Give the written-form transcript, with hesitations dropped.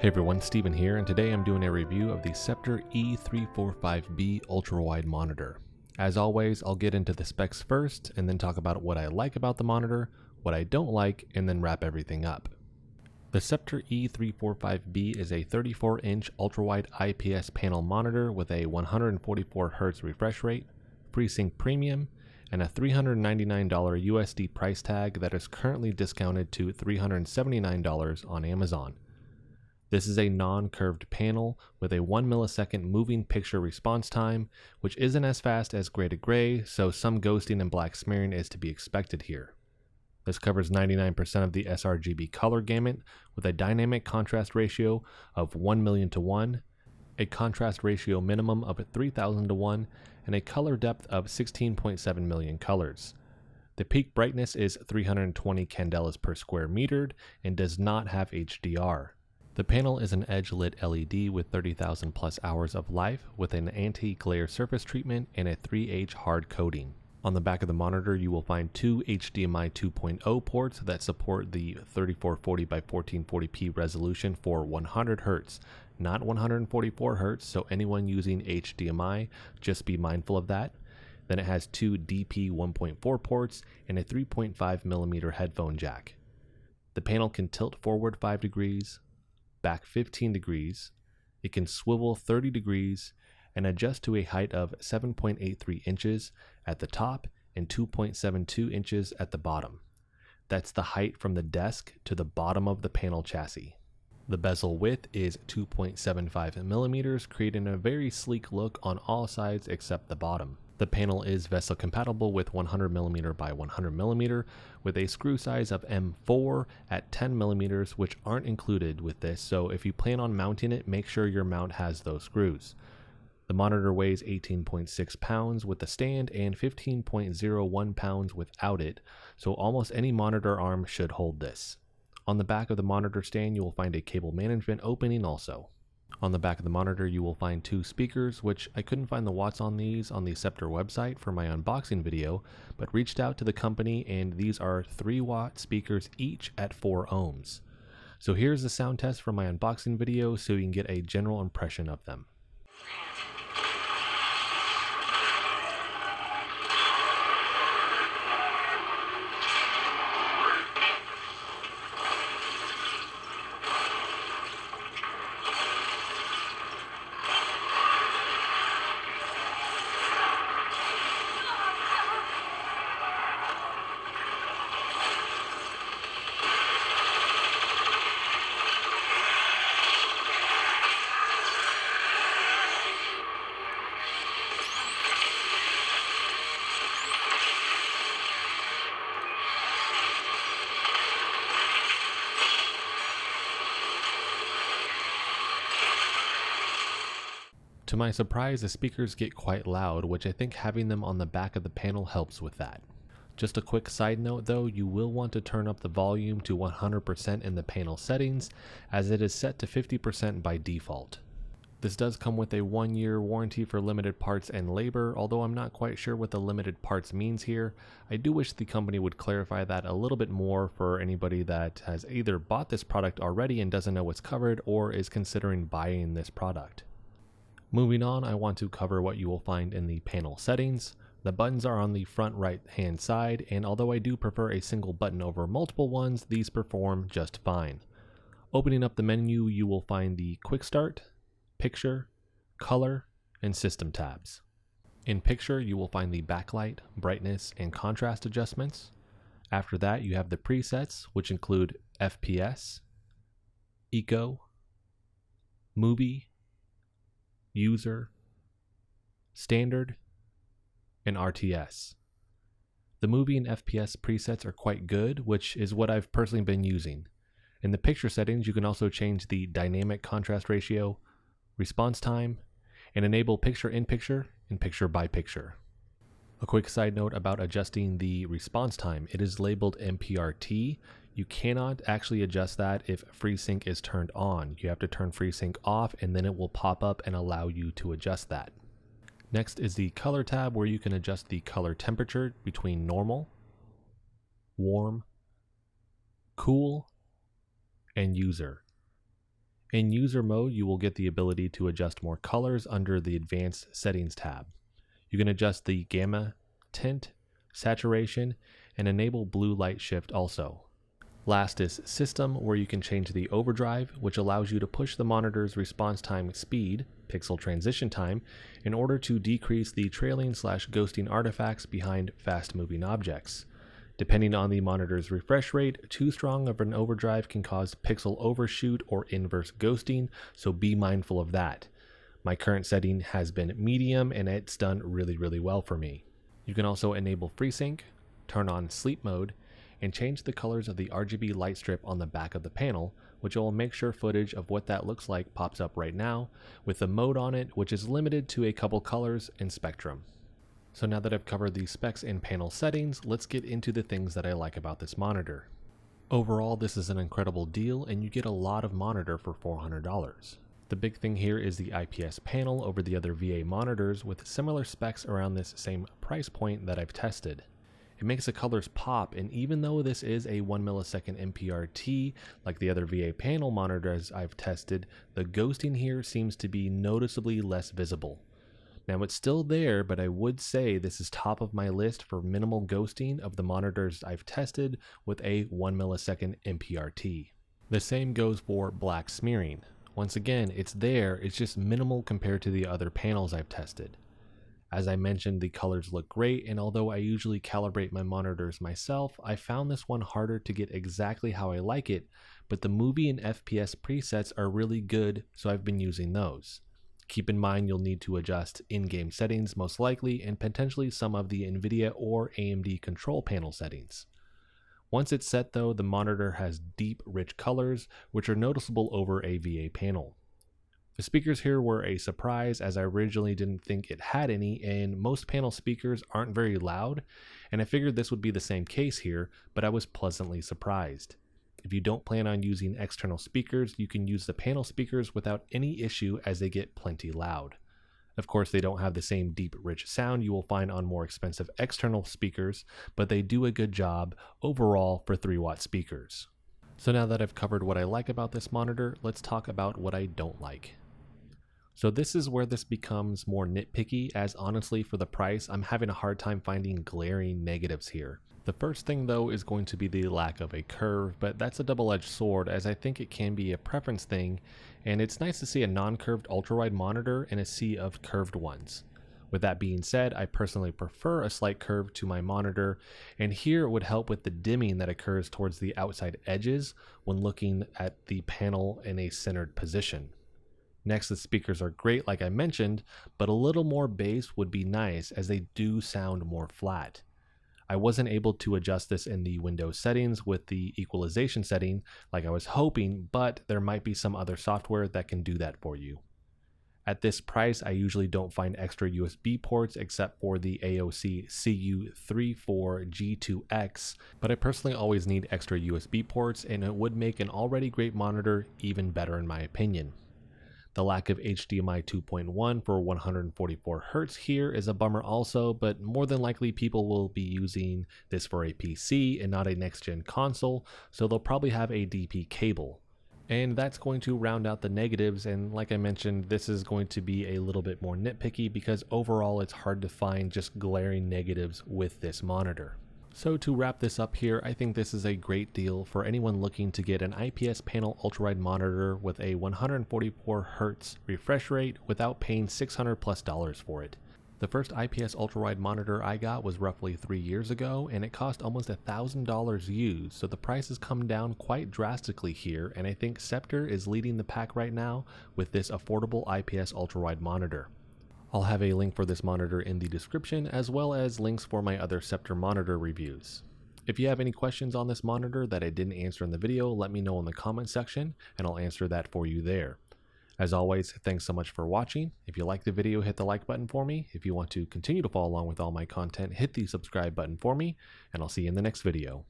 Hey everyone, Steven here, and today I'm doing a review of the Sceptre E345B Ultrawide monitor. As always, I'll get into the specs first, and then talk about what I like about the monitor, what I don't like, and then wrap everything up. The Sceptre E345B is a 34-inch ultrawide IPS panel monitor with a 144Hz refresh rate, FreeSync Premium, and a $399 USD price tag that is currently discounted to $379 on Amazon. This is a non-curved panel with a 1 millisecond moving picture response time, which isn't as fast as gray to gray, so some ghosting and black smearing is to be expected here. This covers 99% of the sRGB color gamut with a dynamic contrast ratio of 1,000,000:1, a contrast ratio minimum of 3,000:1, and a color depth of 16.7 million colors. The peak brightness is 320 candelas per square meter and does not have HDR. The panel is an edge-lit LED with 30,000 plus hours of life with an anti-glare surface treatment and a 3H hard coating. On the back of the monitor you will find two HDMI 2.0 ports that support the 3440 by 1440p resolution for 100 Hz, not 144 Hz, so anyone using HDMI, just be mindful of that. Then it has two DP 1.4 ports and a 3.5mm headphone jack. The panel can tilt forward 5 degrees, back 15 degrees, it can swivel 30 degrees, and adjust to a height of 7.83 inches at the top and 2.72 inches at the bottom. That's the height from the desk to the bottom of the panel chassis. The bezel width is 2.75 millimeters, creating a very sleek look on all sides except the bottom. The panel is VESA compatible with 100mm by 100mm with a screw size of M4 at 10mm, which aren't included with this, so if you plan on mounting it, make sure your mount has those screws. The monitor weighs 18.6 pounds with the stand and 15.01 pounds without it, so almost any monitor arm should hold this. On the back of the monitor stand you will find a cable management opening also. On the back of the monitor you will find two speakers, which I couldn't find the watts on these on the Sceptre website for my unboxing video, but reached out to the company and these are 3-watt speakers each at 4 ohms. So here's the sound test from my unboxing video so you can get a general impression of them. To my surprise, the speakers get quite loud, which I think having them on the back of the panel helps with that. Just a quick side note though, you will want to turn up the volume to 100% in the panel settings, as it is set to 50% by default. This does come with a 1-year warranty for limited parts and labor, although I'm not quite sure what the limited parts means here. I do wish the company would clarify that a little bit more for anybody that has either bought this product already and doesn't know what's covered, or is considering buying this product. Moving on, I want to cover what you will find in the panel settings. The buttons are on the front right hand side, and although I do prefer a single button over multiple ones, these perform just fine. Opening up the menu, you will find the Quick Start, Picture, Color, and System tabs. In Picture, you will find the backlight, brightness, and contrast adjustments. After that, you have the presets, which include FPS, Eco, Movie, User, Standard, and RTS. The movie and FPS presets are quite good, which is what I've personally been using. In the picture settings, you can also change the dynamic contrast ratio, response time, and enable picture-in-picture and picture-by-picture. A quick side note about adjusting the response time. It is labeled MPRT. You cannot actually adjust that if FreeSync is turned on. You have to turn FreeSync off and then it will pop up and allow you to adjust that. Next is the color tab, where you can adjust the color temperature between normal, warm, cool, and user. In user mode, you will get the ability to adjust more colors under the advanced settings tab. You can adjust the gamma, tint, saturation, and enable blue light shift also. Last is system, where you can change the overdrive, which allows you to push the monitor's response time speed, pixel transition time, in order to decrease the trailing/ghosting artifacts behind fast moving objects. Depending on the monitor's refresh rate, too strong of an overdrive can cause pixel overshoot or inverse ghosting, so be mindful of that. My current setting has been medium and it's done really well for me. You can also enable FreeSync, turn on sleep mode, and change the colors of the RGB light strip on the back of the panel, which will make sure footage of what that looks like pops up right now, with the mode on it, which is limited to a couple colors and spectrum. So now that I've covered the specs and panel settings, let's get into the things that I like about this monitor. Overall, this is an incredible deal and you get a lot of monitor for $400. The big thing here is the IPS panel over the other VA monitors with similar specs around this same price point that I've tested. It makes the colors pop, and even though this is a 1 millisecond MPRT like the other VA panel monitors I've tested, the ghosting here seems to be noticeably less visible. Now it's still there, but I would say this is top of my list for minimal ghosting of the monitors I've tested with a 1 millisecond MPRT. The same goes for black smearing. Once again, it's there, it's just minimal compared to the other panels I've tested. As I mentioned, the colors look great, and although I usually calibrate my monitors myself, I found this one harder to get exactly how I like it, but the movie and FPS presets are really good, so I've been using those. Keep in mind you'll need to adjust in-game settings most likely, and potentially some of the NVIDIA or AMD control panel settings. Once it's set though, the monitor has deep, rich colors, which are noticeable over a VA panel. The speakers here were a surprise, as I originally didn't think it had any, and most panel speakers aren't very loud, and I figured this would be the same case here, but I was pleasantly surprised. If you don't plan on using external speakers, you can use the panel speakers without any issue as they get plenty loud. Of course, they don't have the same deep, rich sound you will find on more expensive external speakers, but they do a good job overall for 3-watt speakers. So now that I've covered what I like about this monitor, let's talk about what I don't like. So this is where this becomes more nitpicky, as honestly for the price, I'm having a hard time finding glaring negatives here. The first thing though is going to be the lack of a curve, but that's a double-edged sword, as I think it can be a preference thing, and it's nice to see a non-curved ultrawide monitor in a sea of curved ones. With that being said, I personally prefer a slight curve to my monitor, and here it would help with the dimming that occurs towards the outside edges when looking at the panel in a centered position. Next, the speakers are great like I mentioned, but a little more bass would be nice as they do sound more flat. I wasn't able to adjust this in the Windows settings with the equalization setting like I was hoping, but there might be some other software that can do that for you. At this price, I usually don't find extra USB ports except for the AOC CU34G2X, but I personally always need extra USB ports, and it would make an already great monitor even better in my opinion. The lack of HDMI 2.1 for 144 Hz here is a bummer also, but more than likely people will be using this for a PC and not a next-gen console, so they'll probably have a DP cable. And that's going to round out the negatives, and like I mentioned, this is going to be a little bit more nitpicky because overall it's hard to find just glaring negatives with this monitor. So to wrap this up here, I think this is a great deal for anyone looking to get an IPS panel ultrawide monitor with a 144 Hz refresh rate without paying $600+ for it. The first IPS ultrawide monitor I got was roughly 3 years ago, and it cost almost $1,000 used, so the price has come down quite drastically here, and I think Sceptre is leading the pack right now with this affordable IPS ultrawide monitor. I'll have a link for this monitor in the description, as well as links for my other Sceptre monitor reviews. If you have any questions on this monitor that I didn't answer in the video, let me know in the comment section, and I'll answer that for you there. As always, thanks so much for watching. If you liked the video, hit the like button for me. If you want to continue to follow along with all my content, hit the subscribe button for me, and I'll see you in the next video.